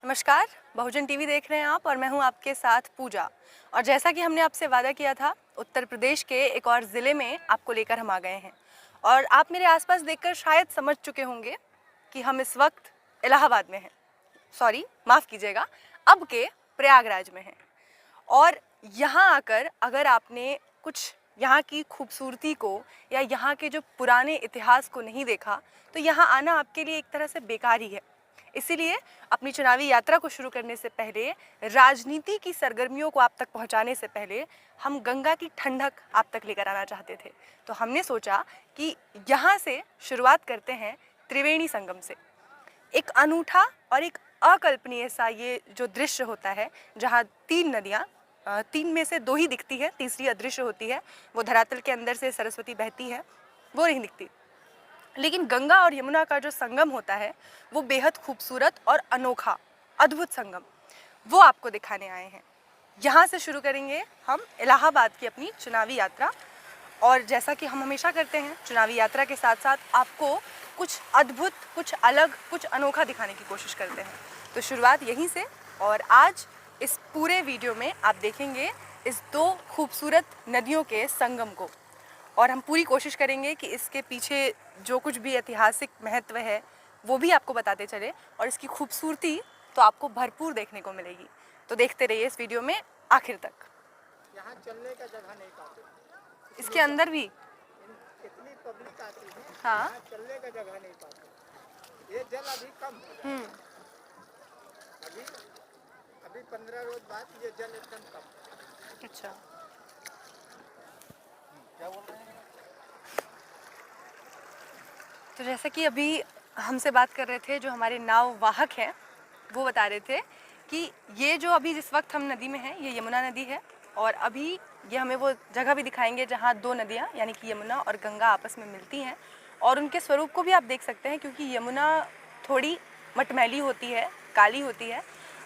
नमस्कार, बहुजन टीवी देख रहे हैं आप और मैं हूं आपके साथ पूजा। और जैसा कि हमने आपसे वादा किया था, उत्तर प्रदेश के एक और ज़िले में आपको लेकर हम आ गए हैं। और आप मेरे आसपास देखकर शायद समझ चुके होंगे कि हम इस वक्त इलाहाबाद में हैं। सॉरी, माफ़ कीजिएगा, अब के प्रयागराज में हैं। और यहाँ आकर अगर आपने कुछ यहाँ की खूबसूरती को या यहाँ के जो पुराने इतिहास को नहीं देखा, तो यहाँ आना आपके लिए एक तरह से बेकार ही है। इसीलिए अपनी चुनावी यात्रा को शुरू करने से पहले, राजनीति की सरगर्मियों को आप तक पहुंचाने से पहले, हम गंगा की ठंडक आप तक लेकर आना चाहते थे। तो हमने सोचा कि यहाँ से शुरुआत करते हैं त्रिवेणी संगम से। एक अनूठा और एक अकल्पनीय सा ये जो दृश्य होता है, जहाँ तीन नदियाँ, तीन में से दो ही दिखती है, तीसरी अदृश्य होती है। वो धरातल के अंदर से सरस्वती बहती है, वो नहीं दिखती। लेकिन गंगा और यमुना का जो संगम होता है, वो बेहद खूबसूरत और अनोखा, अद्भुत संगम, वो आपको दिखाने आए हैं। यहाँ से शुरू करेंगे हम इलाहाबाद की अपनी चुनावी यात्रा। और जैसा कि हम हमेशा करते हैं, चुनावी यात्रा के साथ साथ आपको कुछ अद्भुत, कुछ अलग, कुछ अनोखा दिखाने की कोशिश करते हैं। तो शुरुआत यहीं से। और आज इस पूरे वीडियो में आप देखेंगे इस दो खूबसूरत नदियों के संगम को। और हम पूरी कोशिश करेंगे कि इसके पीछे जो कुछ भी ऐतिहासिक महत्व है वो भी आपको बताते चले, और इसकी खूबसूरती तो आपको भरपूर देखने को मिलेगी। तो देखते रहिए इस वीडियो में आखिर तक। यहाँ चलने का जगह नहीं पाते, इसके अंदर भी इतनी पब्लिक आती है। हाँ। यहाँ चलने का जगह नहीं पाते। ये जल अभी कम है। अभी अभी 15 रोज बाद ये जल एकदम कम। अच्छा, क्या बोल रहे हैं? तो जैसा कि अभी हमसे बात कर रहे थे जो हमारे नाव वाहक हैं, वो बता रहे थे कि ये जो अभी जिस वक्त हम नदी में हैं, ये यमुना नदी है। और अभी ये हमें वो जगह भी दिखाएंगे जहाँ दो नदियाँ यानी कि यमुना और गंगा आपस में मिलती हैं। और उनके स्वरूप को भी आप देख सकते हैं, क्योंकि यमुना थोड़ी मटमैली होती है, काली होती है,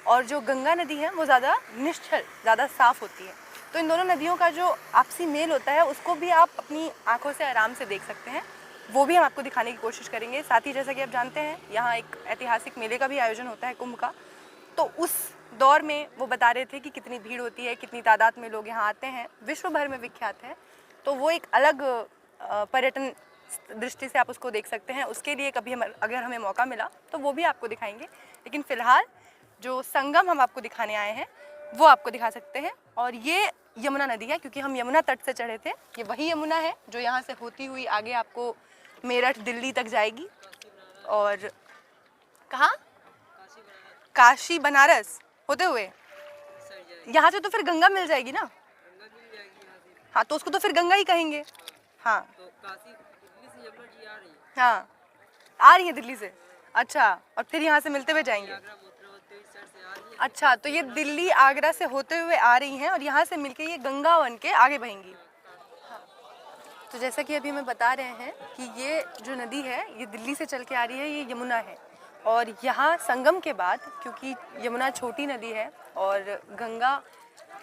और जो गंगा नदी है वो ज़्यादा निश्चल, ज़्यादा साफ़ होती है। तो इन दोनों नदियों का जो आपसी मेल होता है, उसको भी आप अपनी आँखों से आराम से देख सकते हैं। वो भी हम आपको दिखाने की कोशिश करेंगे। साथ ही जैसा कि आप जानते हैं, यहाँ एक ऐतिहासिक मेले का भी आयोजन होता है, कुंभ का। तो उस दौर में वो बता रहे थे कि कितनी भीड़ होती है, कितनी तादाद में लोग यहाँ आते हैं, विश्व भर में विख्यात है। तो वो एक अलग पर्यटन दृष्टि से आप उसको देख सकते हैं। उसके लिए कभी अगर हमें मौका मिला तो वो भी आपको दिखाएंगे। लेकिन फ़िलहाल जो संगम हम आपको दिखाने आए हैं वो आपको दिखा सकते हैं। और ये यमुना नदी है, क्योंकि हम यमुना तट से चढ़े थे। ये वही यमुना है जो यहाँ से होती हुई आगे आपको मेरठ, दिल्ली तक जाएगी। और कहाँ? काशी, बनारस होते हुए यहाँ से तो फिर गंगा मिल जाएगी ना। हाँ, तो उसको तो फिर गंगा ही कहेंगे। हाँ, तो काशी दिल्ली से यमुना जी आ रही है। हाँ, आ रही है दिल्ली से। अच्छा, और फिर यहाँ से मिलते हुए जाएंगे। आगरा होते इस साइड से आ रही है। अच्छा, तो ये दिल्ली आगरा से होते हुए आ रही हैं और यहाँ से मिलके ये गंगा बन के आगे बहेंगी। हाँ। तो जैसा कि अभी हमें बता रहे हैं कि ये जो नदी है ये दिल्ली से चल के आ रही है, ये यमुना है। और यहाँ संगम के बाद, क्योंकि यमुना छोटी नदी है और गंगा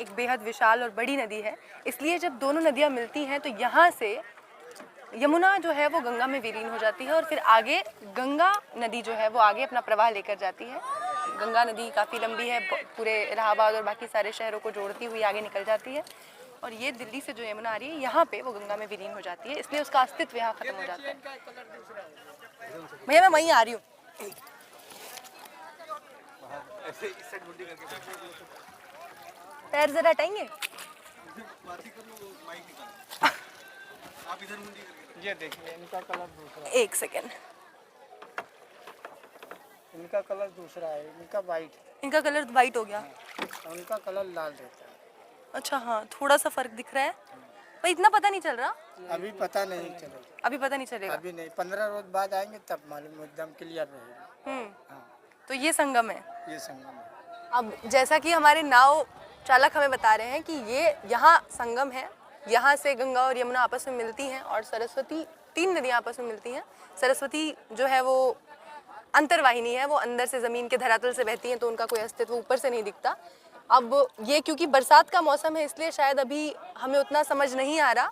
एक बेहद विशाल और बड़ी नदी है, इसलिए जब दोनों नदियाँ मिलती हैं तो यहाँ से यमुना जो है वो गंगा में विलीन हो जाती है। और फिर आगे गंगा नदी जो है वो आगे अपना प्रवाह लेकर जाती है। गंगा नदी काफ़ी लंबी है, पूरे इलाहाबाद और बाकी सारे शहरों को जोड़ती हुई आगे निकल जाती है। और ये दिल्ली से जो यमुना आ रही है, यहाँ पे वो गंगा में विलीन हो जाती है, इसलिए उसका अस्तित्व यहाँ खत्म हो जाता है। भैया मैं वहीं आ रही हूँ। पैर जरा हटाएंगे। ये देखिए, इनका कलर दूसरा है। एक सेकेंड, इनका कलर दूसरा है, इनका वाइट है। इनका कलर वाइट हो गया। और उनका कलर लाल रहता है। अच्छा, हाँ, थोड़ा सा फर्क दिख रहा है, पर इतना पता नहीं चल रहा। अभी पता नहीं चलेगा। अभी पता नहीं चलेगा। अभी नहीं, 15 रोज बाद आएंगे तब मालूम एकदम क्लियर रहेगा। हाँ, तो ये संगम है। ये संगम है। अब जैसा कि हमारे नाव चालक हमें बता रहे हैं कि ये यहाँ संगम है, यहाँ से गंगा और यमुना आपस में मिलती हैं और सरस्वती, तीन नदियाँ आपस में मिलती हैं। सरस्वती जो है वो अंतर्वाहिनी है, वो अंदर से ज़मीन के धरातल से बहती हैं, तो उनका कोई अस्तित्व ऊपर से नहीं दिखता। अब ये क्योंकि बरसात का मौसम है, इसलिए शायद अभी हमें उतना समझ नहीं आ रहा,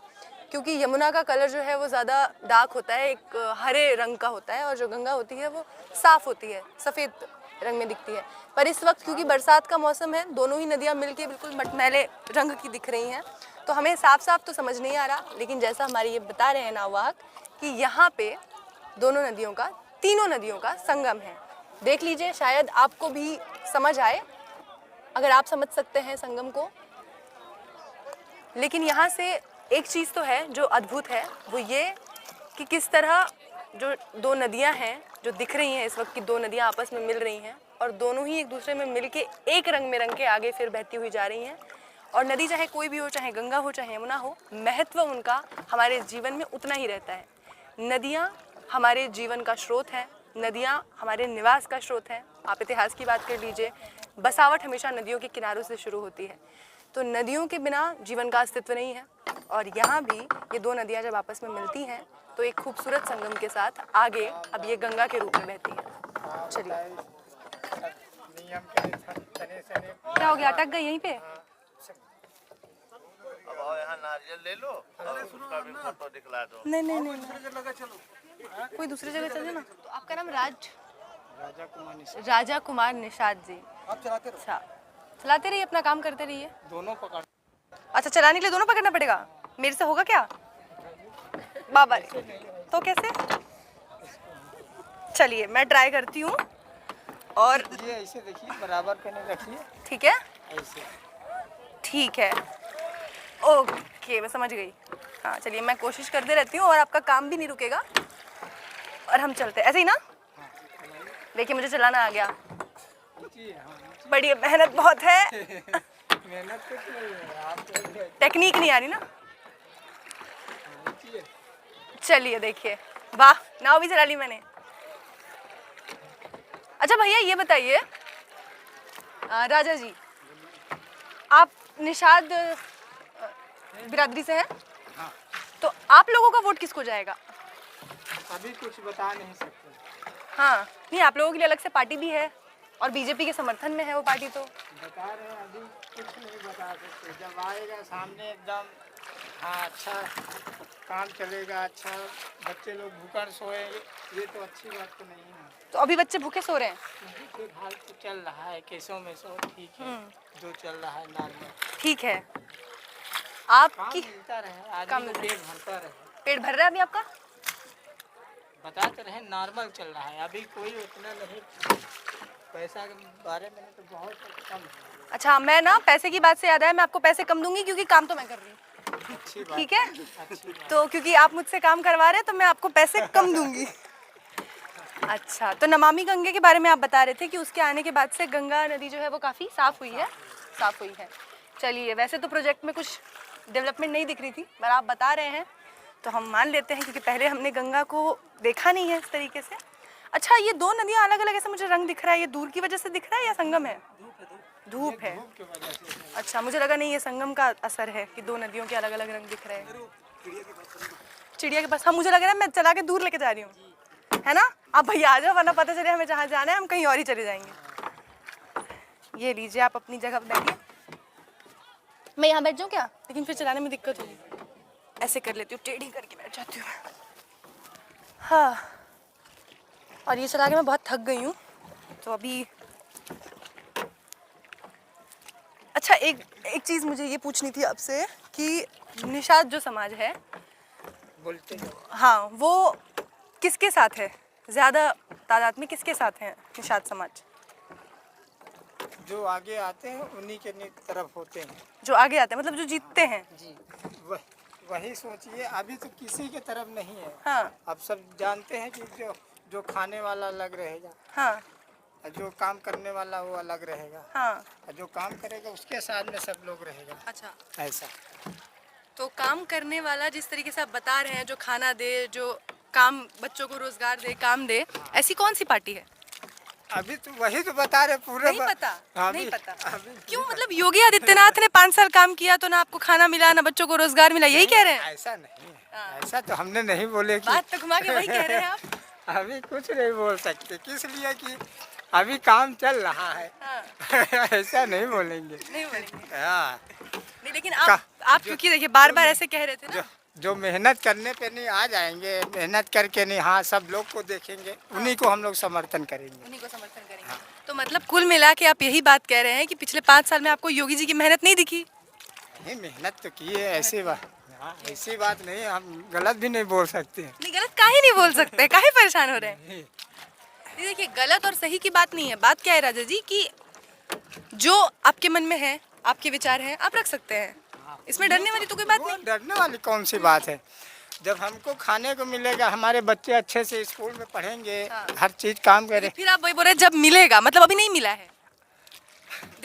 क्योंकि यमुना का कलर जो है वो ज़्यादा डार्क होता है, एक हरे रंग का होता है, और जो गंगा होती है वो साफ़ होती है, सफ़ेद रंग में दिखती है। पर इस वक्त क्योंकि बरसात का मौसम है, दोनों ही नदियाँ मिलके बिल्कुल मटमैले रंग की दिख रही हैं, तो हमें साफ साफ तो समझ नहीं आ रहा। लेकिन जैसा हमारे ये बता रहे हैं नाववाहक कि यहाँ पे दोनों नदियों का, तीनों नदियों का संगम है। देख लीजिए, शायद आपको भी समझ आए अगर आप समझ सकते हैं संगम को। लेकिन यहाँ से एक चीज़ तो है जो अद्भुत है, वो ये कि किस तरह जो दो नदियाँ हैं जो दिख रही हैं इस वक्त की, दो नदियाँ आपस में मिल रही हैं और दोनों ही एक दूसरे में मिलके एक रंग में रंग के आगे फिर बहती हुई जा रही हैं। और नदी चाहे कोई भी हो, चाहे गंगा हो, चाहे यमुना हो, महत्व उनका हमारे जीवन में उतना ही रहता है। नदियाँ हमारे जीवन का स्रोत हैं, नदियाँ हमारे निवास का स्रोत हैं। आप इतिहास की बात कर लीजिए, बसावट हमेशा नदियों के किनारों से शुरू होती है। तो नदियों के बिना जीवन का अस्तित्व नहीं है। और यहाँ भी ये दो नदियाँ जब आपस में मिलती हैं तो एक खूबसूरत संगम के साथ आगे अब ये गंगा के रूप में बहती है। चलिए, नियम के तने सने क्या हो गया, अटक गई यहीं पे? अब आओ यहाँ नारियल ले लो और उसका भी फोटो दिखला दो। नहीं नहीं नहीं, नहीं। कोई दूसरी जगह चलिए ना। तो आपका नाम राजा कुमार निषाद जी। आप चलाते अच्छा, चलाते रहिए, अपना काम करते रहिए। दोनों पकड़। अच्छा, चलाने के लिए दोनों पकड़ना पड़ेगा? मेरे से होगा क्या बाबा रे? तो कैसे? चलिए मैं ट्राई करती हूँ। और ये ऐसे देखिए, बराबर करने रखिए, ठीक है, ऐसे। ठीक है, ओके, मैं समझ गई। हाँ चलिए, मैं कोशिश करते रहती हूँ और आपका काम भी नहीं रुकेगा और हम चलते ऐसे ही ना। देखिए मुझे चलाना आ गया, बड़ी मेहनत बहुत है। मेहनत कुछ नहीं है, आप टेक्निक नहीं आ रही ना। चलिए देखिए, वाह, नाव भी चला ली मैंने। अच्छा भैया ये बताइए, राजा जी, आप निषाद बिरादरी से हैं? हाँ। तो आप लोगों का वोट किसको जाएगा? अभी कुछ बता नहीं सकते। हाँ नहीं, आप लोगों के लिए अलग से पार्टी भी है और बीजेपी के समर्थन में है वो पार्टी। तो बता रहे हैं, अभी कुछ नहीं बता सकते। जब आएगा सामने एकदम, हाँ अच्छा काम चलेगा, अच्छा बच्चे लोग भूखन सोएंगे, ये तो अच्छी बात तो नहीं है। तो अभी बच्चे भूखे सो रहे हैं? नहीं, फिलहाल तो चल रहा है, केसों में सो ठीक है, जो चल रहा है नॉर्मल। ठीक है, काम आपकी मिलता रहे, आदमी काम को मिलता पेट भरता रहे। पेट भर रहा है अभी आपका? बताते रहे नॉर्मल चल रहा है, अभी कोई उतना नहीं। पैसा के बारे में तो बहुत कम है। अच्छा, मैं ना पैसे की बात से याद आया, मैं आपको पैसे कम दूंगी क्योंकि काम तो मैं कर रही हूँ। अच्छी बात, ठीक है, अच्छी बात। तो क्योंकि आप मुझसे काम करवा रहे हैं तो मैं आपको पैसे कम दूंगी। अच्छा, तो नमामि गंगे के बारे में आप बता रहे थे कि उसके आने के बाद से गंगा नदी जो है वो काफ़ी साफ़ हुई है, साफ़ हुई है। चलिए, वैसे तो प्रोजेक्ट में कुछ डेवलपमेंट नहीं दिख रही थी, पर आप बता रहे हैं तो हम मान लेते हैं, क्योंकि पहले हमने गंगा को देखा नहीं है इस तरीके से। अच्छा, ये दो नदियाँ अलग अलग ऐसे मुझे रंग दिख रहा है, ये दूर की वजह से दिख रहा है या संगम है? धूप है। धूप की वजह से। अच्छा, मुझे लगा नहीं ये संगम का असर है कि दो नदियों के अलग अलग रंग दिख रहे हैं। चिड़िया के पास? हाँ मुझे लग रहा है मैं चला के दूर लेके जा रही हूँ, है ना? आप भैया आ जाओ, वरना पता चले हमें जहाँ जाना है हम कहीं और ही चले जाएंगे। ये लीजिए, आप अपनी जगह पर बैठिए। मैं यहाँ बैठ जाऊँ क्या? लेकिन फिर चलाने में दिक्कत होगी। ऐसे कर लेती हूँ, टेढ़ी करके बैठ जाती हूँ। हाँ, और ये चला के मैं बहुत थक गई हूँ, तो अभी अच्छा एक चीज़ मुझे ये पूछनी थी आपसे कि निषाद जो समाज है, बोलते हैं हाँ, वो किसके साथ है? ज़्यादा तादाद में किसके साथ है निषाद समाज? जो आगे आते हैं उन्हीं के तरफ होते हैं। जो आगे आते हैं मतलब जो जीतते हैं? जी, वही सोचिए, अभी तो किसी के तरफ नहीं है। हाँ अब सब जानते हैं कि जो खाने वाला अलग रहेगा, हाँ और जो काम करने वाला वो अलग रहेगा, हाँ। और जो काम करेगा उसके साथ में सब लोग रहेगा। अच्छा, ऐसा तो काम करने वाला जिस तरीके से आप बता रहे हैं, जो खाना दे, जो काम, बच्चों को रोजगार दे, काम दे, ऐसी कौन सी पार्टी है? अभी तो वही तो बता रहे पूरे। नहीं पता, अभी- नहीं पता। अभी क्यों, मतलब योगी आदित्यनाथ ने 5 साल काम किया तो ना आपको खाना मिला ना बच्चों को रोजगार मिला, यही कह रहे हैं? ऐसा नहीं है, ऐसा तो हमने नहीं बोले कि बात तो घुमा के वही कह रहे हैं आप। अभी कुछ नहीं बोल सकते, किस लिए कि अभी काम चल रहा है। हाँ। ऐसा नहीं बोलेंगे। नहीं बोलेंगे। हाँ, नहीं, लेकिन आप क्योंकि देखिए बार बार ऐसे कह रहे थे ना। जो मेहनत करने पे नहीं आ जाएंगे, मेहनत करके नहीं, हाँ सब लोग को देखेंगे, उन्हीं को हम लोग समर्थन करेंगे। उन्हीं को समर्थन करेंगे। तो मतलब कुल मिला के आप यही बात कह रहे हैं कि पिछले 5 साल में आपको योगी जी की मेहनत नहीं दिखी? नहीं, मेहनत तो की है, ऐसी बात, हाँ, ऐसी बात नहीं, हम गलत भी नहीं बोल सकते हैं। नहीं, गलत काहे नहीं बोल सकते, काहे परेशान हो रहे हैं? ये देखिए, गलत और सही की बात नहीं है, बात क्या है राजा जी कि जो आपके मन में है, आपके विचार हैं, आप रख सकते हैं, इसमें डरने वाली तो कोई बात वो नहीं। डरने वाली कौन सी बात है? जब हमको खाने को मिलेगा, हमारे बच्चे अच्छे से स्कूल में पढ़ेंगे, हाँ। हर चीज काम करे। फिर आप वही बोल रहे हैं जब मिलेगा, मतलब अभी नहीं मिला है।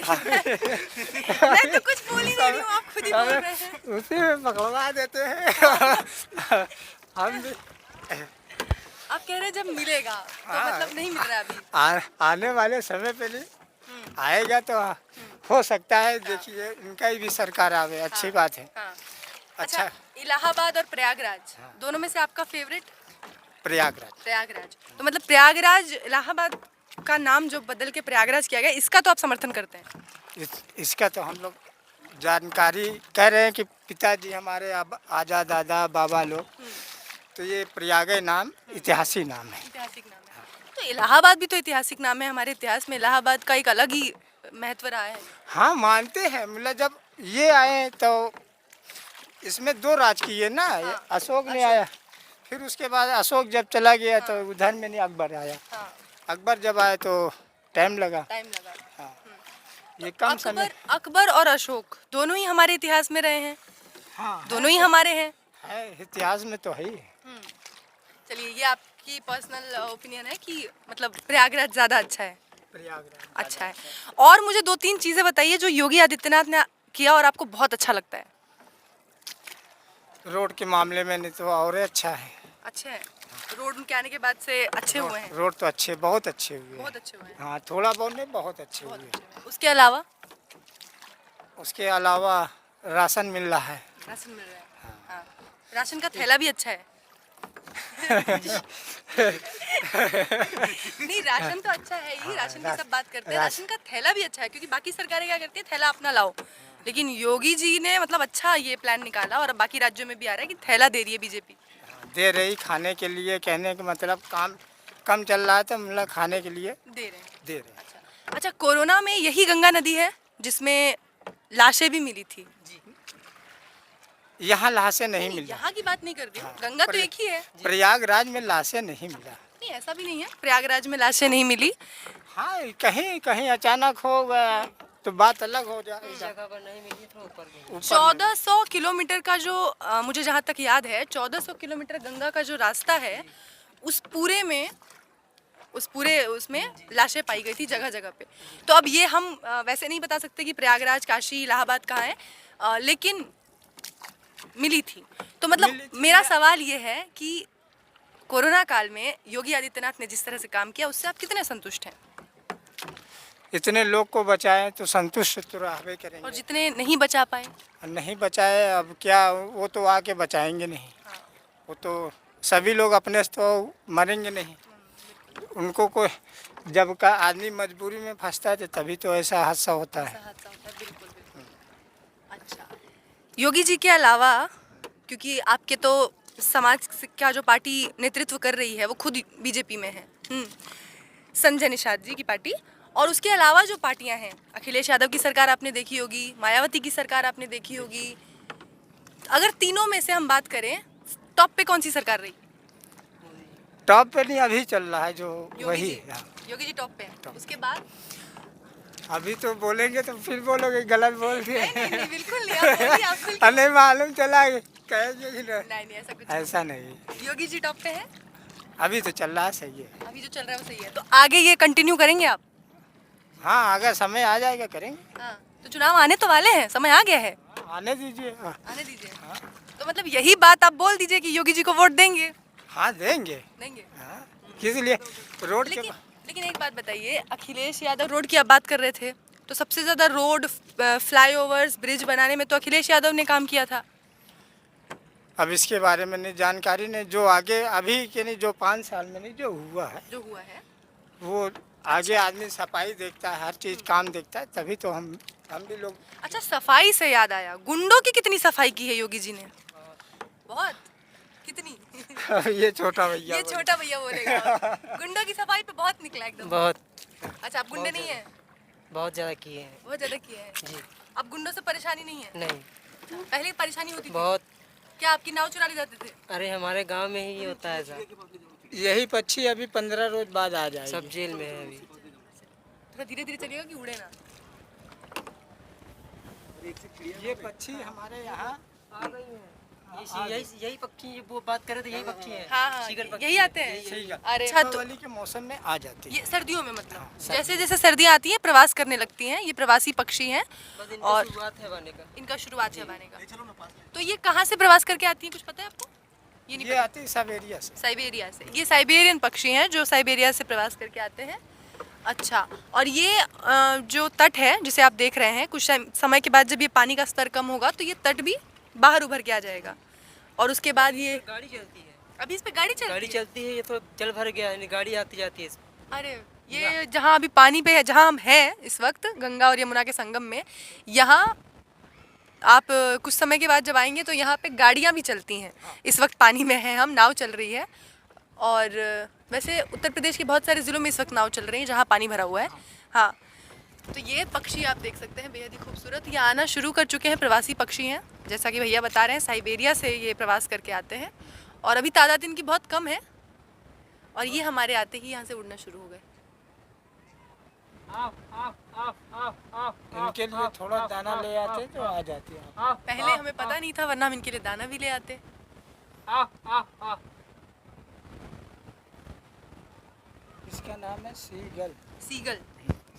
मैं तो कुछ बोल ही नहीं रही हूँ, आप खुद ही बोल रहे हैं। उसी में पकड़वा देते हैं। हम भी आप कह रहे हैं जब मिलेगा, तो हाँ। मतलब नहीं मिल रहा है अभी। आने वाले समय पे नहीं आएगा तो हो सकता है, देखिए उनका ही भी सरकार आवे, अच्छी बात है। हाँ। अच्छा, इलाहाबाद और प्रयागराज दोनों में से आपका फेवरेट? प्रयागराज। प्रयागराज। तो मतलब प्रयागराज, इलाहाबाद का नाम जो बदल के प्रयागराज किया गया, इसका तो आप समर्थन करते हैं? इसका तो हम लोग जानकारी कह रहे हैं कि पिताजी हमारे आजा दादा बाबा लोग, तो ये प्रयाग नाम ऐतिहासिक नाम है। ऐतिहासिक नाम है। तो इलाहाबाद भी तो ऐतिहासिक नाम है, हमारे इतिहास में इलाहाबाद का एक अलग ही महत्व रहा है। हाँ, मानते हैं, मतलब जब ये आए तो इसमें 2 राज किए ना, ये अशोक ने आया, फिर उसके बाद अशोक जब चला गया तो उधर में नहीं अकबर आया। हाँ, अकबर जब आए तो टाइम लगा। टाइम लगा। हाँ, ये कम समय। अकबर और अशोक दोनों ही हमारे इतिहास में रहे हैं, हाँ, दोनों ही हमारे हैं। है, इतिहास में तो है ही। चलिए, ये आपकी पर्सनल ओपिनियन है कि मतलब प्रयागराज ज़्यादा अच्छा है? प्रयागराज अच्छा है। और मुझे 2-3 चीज़ें बताइए जो योगी आदित्यनाथ ने किया और आपको बहुत अच्छा लगता है। रोड के मामले में नहीं तो और अच्छा है। अच्छा है, रोड उनके आने के बाद से अच्छे हुए हैं? रोड तो अच्छे, बहुत अच्छे हुए हैं। बहुत अच्छे हुए हैं। हाँ, थोड़ा बहुत नहीं, बहुत अच्छे हुए। उसके अलावा? उसके अलावा राशन मिल रहा है। राशन मिल रहा है। हाँ। राशन का थैला भी अच्छा है। नहीं, राशन तो अच्छा है ही, राशन की सब बात करते हैं, राशन का थैला भी अच्छा है, क्योंकि बाकी सरकारें क्या करती है, थैला अपना लाओ, लेकिन योगी जी ने मतलब अच्छा ये प्लान निकाला और अब बाकी राज्यों में भी आ रहा है कि थैला दे रही है बीजेपी। दे रही खाने के लिए, कहने का मतलब काम कम चल रहा है तो मतलब खाने के लिए दे रहे हैं। दे रहे हैं। अच्छा, कोरोना में यही गंगा नदी है जिसमें लाशें भी मिली थी? यहाँ लाशें नहीं मिली। यहाँ की बात नहीं कर रही हूँ, गंगा तो एक ही है। प्रयागराज में लाशें नहीं मिला। नहीं, ऐसा भी नहीं है, प्रयागराज में लाशें नहीं मिली। हाँ, कहीं कहीं अचानक हो गया तो बात अलग हो जाएगी। जगह पर नहीं मिली तो ऊपर गई। 1400 किलोमीटर का जो मुझे जहाँ तक याद है, 1400 किलोमीटर गंगा का जो रास्ता है, उस पूरे उसमें लाशें पाई गई थी जगह जगह पे। तो अब ये हम वैसे नहीं बता सकते कि प्रयागराज, काशी, इलाहाबाद कहाँ है, लेकिन मिली थी। तो मतलब मेरा सवाल ये है कि कोरोना काल में योगी आदित्यनाथ ने जिस तरह से काम किया, उससे आप कितने संतुष्ट हैं? इतने लोग को बचाए तो संतुष्ट तो रहबे और करेंगे। जितने नहीं बचा पाए? नहीं बचाए, अब क्या, वो तो आके बचाएंगे नहीं। वो तो सभी लोग अपने से तो मरेंगे नहीं। उनको कोई, जब का आदमी मजबूरी में फंसता है तो तभी तो ऐसा हादसा होता है। बिल्कुल बिल्कुल। अच्छा, योगी जी के अलावा, क्योंकि आपके तो समाज का जो पार्टी नेतृत्व कर रही है वो खुद बीजेपी में है, संजय निषाद जी की पार्टी, और उसके अलावा जो पार्टियां हैं, अखिलेश यादव की सरकार आपने देखी होगी, मायावती की सरकार आपने देखी होगी, अगर तीनों में से हम बात करें, टॉप पे कौन सी सरकार रही? टॉप पे नहीं, अभी चल रहा है जो योगी वही जी। है। योगी जी टॉप पे हैं। उसके बाद? अभी तो बोलेंगे तो फिर बोलोगे गलत बोल दिए। नहीं, बिल्कुल नहीं, आप बोलिए, आप खुल के- नहीं मालूम चला कहेंगे कि नहीं। नहीं, ऐसा कुछ ऐसा नहीं, नहीं। योगी जी टॉप पे है? अभी तो चल रहा है, सही है। अभी जो चल रहा है वो सही है, तो आगे ये कंटिन्यू करेंगे आप? हाँ, अगर समय आ जाएगा करेंगे। हाँ, तो चुनाव आने तो वाले हैं, समय आ गया है, आने दीजिए। हाँ, आने दीजिए। तो मतलब यही बात आप बोल दीजिए कि योगी जी को वोट देंगे? हाँ देंगे। देंगे। हाँ, किस लिए? रोड के लेकिन एक बात बताइए, अखिलेश यादव रोड की आप बात कर रहे थे, तो सबसे ज्यादा रोड, फ्लाईओवर्स, ब्रिज बनाने में तो अखिलेश यादव ने काम किया था। अब इसके बारे में नहीं जानकारी, नहीं जो आगे अभी के नहीं, जो 5 साल में नहीं जो हुआ है, जो हुआ है। वो आगे आदमी सफाई देखता है, हर चीज़ काम देखता है, तभी तो हम भी लोग। अच्छा, सफाई से याद आया, गुंडों की कितनी सफाई की है योगी जी ने? बहुत। कितनी? ये छोटा भैया ये छोटा भैया बोलेगा। गुंडों की सफाई पे बहुत निकला एकदम। बहुत अच्छा, आप गुंडे नहीं हैं? बहुत ज़्यादा किए हैं बहुत ज़्यादा किए हैं। जी। अब गुंडों से परेशानी नहीं है? नहीं, पहले परेशानी होती थी? बहुत। क्या आपकी नाव चुरा ले जाते थे? अरे हमारे गांव में ही होता है ऐसा। यही पक्षी अभी 15 रोज बाद आ सब जाएगी। जेल में है अभी। थोड़ा धीरे धीरे चलिएगा कि उड़े ना। ये पक्षी हमारे यहाँ यही पक्षी वो बात कर रहे थे, यही पक्षी है। हाँ हाँ, सीगल पक्षी। यही आते हैं। अरे अच्छा, तो दीपावली के मौसम में आ जाती है। ये सर्दियों में मतलब जैसे जैसे सर्दियाँ आती हैं प्रवास करने लगती हैं। ये प्रवासी पक्षी हैं बस इनका और शुरुआत है आने का। इनका शुरुआत है आने का। तो ये कहाँ से प्रवास करके आती हैं, कुछ पता है आपको? ये नहीं ये आती है साइबेरिया से। साइबेरिया से। ये साइबेरियन पक्षी हैं जो साइबेरिया से प्रवास करके आते हैं। अच्छा, और ये जो तट है जिसे आप देख रहे हैं, कुछ समय के बाद जब ये पानी का स्तर कम होगा तो ये तट भी बाहर उभर के आ जाएगा और उसके बाद ये गाड़ी चलती है, अभी इस पे गाड़ी गाड़ी चलती है। चलती है। ये तो जल भर गया है, गाड़ी आती जाती है इस पे। अरे ये जहाँ अभी पानी पे है, जहाँ हम हैं इस वक्त गंगा और यमुना के संगम में, यहाँ आप कुछ समय के बाद जब आएंगे तो यहाँ पे गाड़ियाँ भी चलती हैं। इस वक्त पानी में हैं हम, नाव चल रही है। और वैसे उत्तर प्रदेश के बहुत सारे ज़िलों में इस वक्त नाव चल रही है जहाँ पानी भरा हुआ है। हाँ, तो ये पक्षी आप देख सकते हैं बेहद ही खूबसूरत। ये आना शुरू कर चुके हैं, प्रवासी पक्षी हैं जैसा कि भैया बता रहे हैं। साइबेरिया से ये प्रवास करके आते हैं और अभी तादाद इनकी बहुत कम है और ये हमारे आते ही यहाँ से उड़ना शुरू हो गए। इनके लिए थोड़ा दाना ले आते तो आ जाती है। पहले हमें पता नहीं था, वरना हम इनके लिए दाना भी ले आते। इसका नाम है सीगल, सीगल,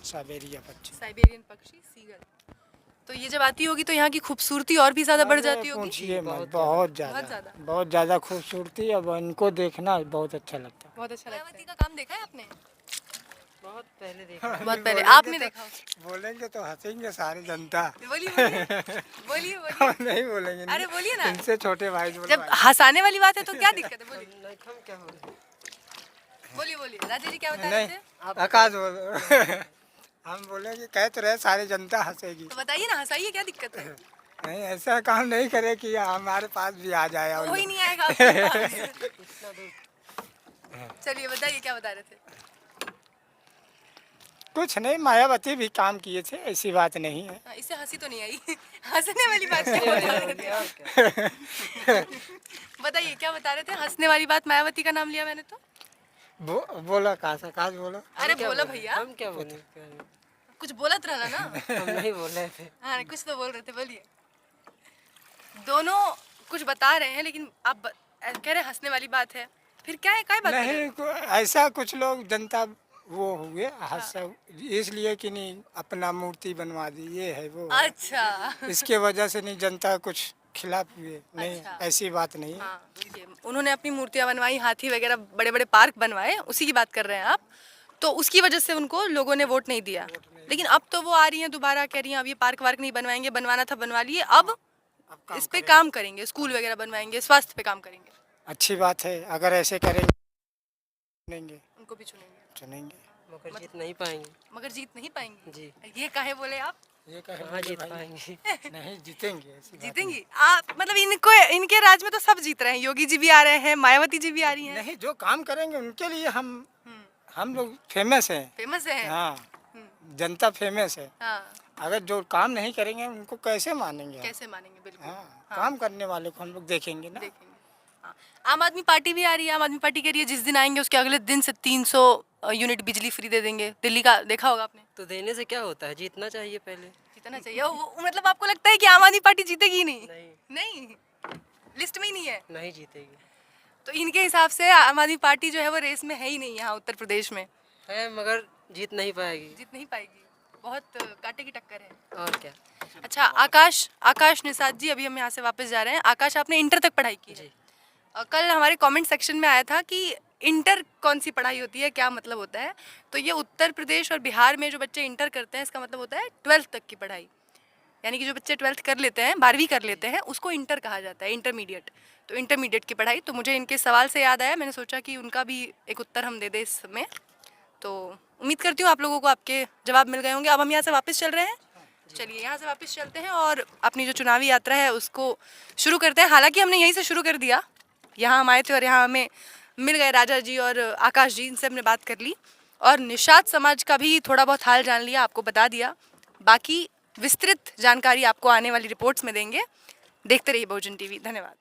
साइबेरिया पक्षी। साइबेरियन पक्षी सीगल। तो ये जब आती होगी तो यहाँ की खूबसूरती और भी ज़्यादा बढ़ जाती होगी। पूछिए मत, बहुत बहुत ज़्यादा, ज़्यादा। बहुत ज़्यादा खूबसूरती। अब इनको देखना बहुत अच्छा लगता है। बहुत अच्छा लगता है। का काम देखा है आपने? बहुत पहले देखा। बहुत पहले आपने देखा हो? बोलेंगे तो हंसेंगे सारी जनता। बोलिए बोलिए बोलिए बोलिए। हम नहीं बोलेंगे। अरे बोलिए ना। इनसे छोटे भाई जब हंसाने वाली बात है तो क्या दिक्कत है? बोलिए नहीं, हम क्या हो रहे हैं? बोलिए बोलिए। राजेश जी क्या बता रहे नहीं, थे? आकाश बोलो। हम बोलेंगे, कह तो रहे सारी जनता हंसेगी। तो बताइए ना, हंसाइए, क्या दिक्कत है? नहीं, ऐसा काम नहीं करे कि हमारे पास भी आ जाए। और कोई नहीं आएगा आपके पास। चलिए बताइए क्या बता रहे थे? कुछ नहीं, मायावती भी काम किए थे, ऐसी बात नहीं है। हाँ, इससे हंसी तो नहीं आई। हंसने वाली बात क्या बता रहे थे? बताइए क्या बता रहे थे? हंसने वाली बात, मायावती का नाम लिया मैंने तो। बोला आकाश बोलो। अरे बोला भैया, हम क्या बोले? कुछ बोलत रहना ना। हम नहीं बोल रहे थे। हाँ, कुछ तो बोल रहे थे, बोलिए। दोनों कुछ बता रहे हैं लेकिन आप कह रहे हैं हंसने वाली बात है, फिर क्या है, क्या बात है? नहीं, ऐसा कुछ लोग जनता वो हुए हंसा, इसलिए कि नहीं अपना मूर्ति बनवा दी, ये है वो। अच्छा। इसके वजह से नहीं जनता कुछ खिलाफ हुए, नहीं अच्छा। ऐसी बात नहीं है। हाँ, उन्होंने अपनी मूर्तियाँ बनवाई, हाथी वगैरह, बड़े बड़े पार्क बनवाए, उसी की बात कर रहे हैं आप। तो उसकी वजह से उनको लोगों ने वोट नहीं दिया। लेकिन अब तो वो आ रही हैं दोबारा, कह रही हैं अब ये पार्क वार्क नहीं बनवाएंगे, बनवाना था बनवा लिए, अब इस पे काम करेंगे, स्कूल वगैरह बनवाएंगे, स्वास्थ्य पे काम करेंगे। अच्छी बात है, अगर ऐसे करेंगे उनको भी चुनेंगे। चुनेंगे। मगर जीत नहीं पाएंगे। मगर जीत नहीं पाएंगे जी। ये काहे बोले आप? ये कहे कहाँ जीत भाई, पाएंगे? नहीं जीतेंगे, ऐसी बात जीतेंगी आप? मतलब इनको, इनके राज्य में तो सब जीत रहे हैं, योगी जी भी आ रहे हैं, मायावती जी भी आ रही हैं। नहीं, जो काम करेंगे उनके लिए हम लोग फेमस हैं। फेमस है। हाँ, जनता फेमस है। हाँ, अगर जो काम नहीं करेंगे उनको कैसे मानेंगे हम? कैसे मानेंगे? बिल्कुल। हाँ, काम करने वाले को हम लोग देखेंगे ना। देखेंगे। हाँ। आम आदमी पार्टी भी आ रही है। आम आदमी पार्टी कह रही है जिस दिन आएंगे उसके अगले दिन से 300 यूनिट बिजली फ्री दे देंगे। दिल्ली का देखा होगा आपने। तो देने से क्या होता है? जीतना चाहिए पहले। जीतना चाहिए। मतलब आपको लगता है कि आम आदमी पार्टी जीतेगी ही नहीं? नहीं, लिस्ट में ही नहीं है। नहीं जीतेगी। तो इनके हिसाब से आम आदमी पार्टी जो है वो रेस में है ही नहीं यहाँ उत्तर प्रदेश में। है मगर जीत नहीं पाएगी। जीत नहीं पाएगी, बहुत कांटे की टक्कर है। और क्या। अच्छा, आकाश निषाद जी, अभी हम यहाँ से वापस जा रहे हैं। आकाश, आपने इंटर तक पढ़ाई की है। जी। कल हमारे कमेंट सेक्शन में आया था कि इंटर कौन सी पढ़ाई होती है, क्या मतलब होता है। तो ये उत्तर प्रदेश और बिहार में जो बच्चे इंटर करते हैं इसका मतलब होता है 12th तक की पढ़ाई। यानी कि जो बच्चे 12th कर लेते हैं, 12वीं कर लेते हैं, उसको इंटर कहा जाता है, इंटरमीडिएट। तो इंटरमीडिएट की पढ़ाई। तो मुझे इनके सवाल से याद आया, मैंने सोचा कि उनका भी एक उत्तर हम दे दें इसमें। तो उम्मीद करती हूँ आप लोगों को आपके जवाब मिल गए होंगे। अब हम यहाँ से वापस चल रहे हैं। चलिए यहाँ से वापस चलते हैं और अपनी जो चुनावी यात्रा है उसको शुरू करते हैं। हालांकि हमने यहीं से शुरू कर दिया, यहाँ हम आए थे और यहाँ हमें मिल गए राजा जी और आकाश जी, इनसे हमने बात कर ली। और निषाद समाज का भी थोड़ा बहुत हाल जान लिया, आपको बता दिया। बाकी विस्तृत जानकारी आपको आने वाली रिपोर्ट्स में देंगे। देखते रहिए बहुजन टीवी। धन्यवाद।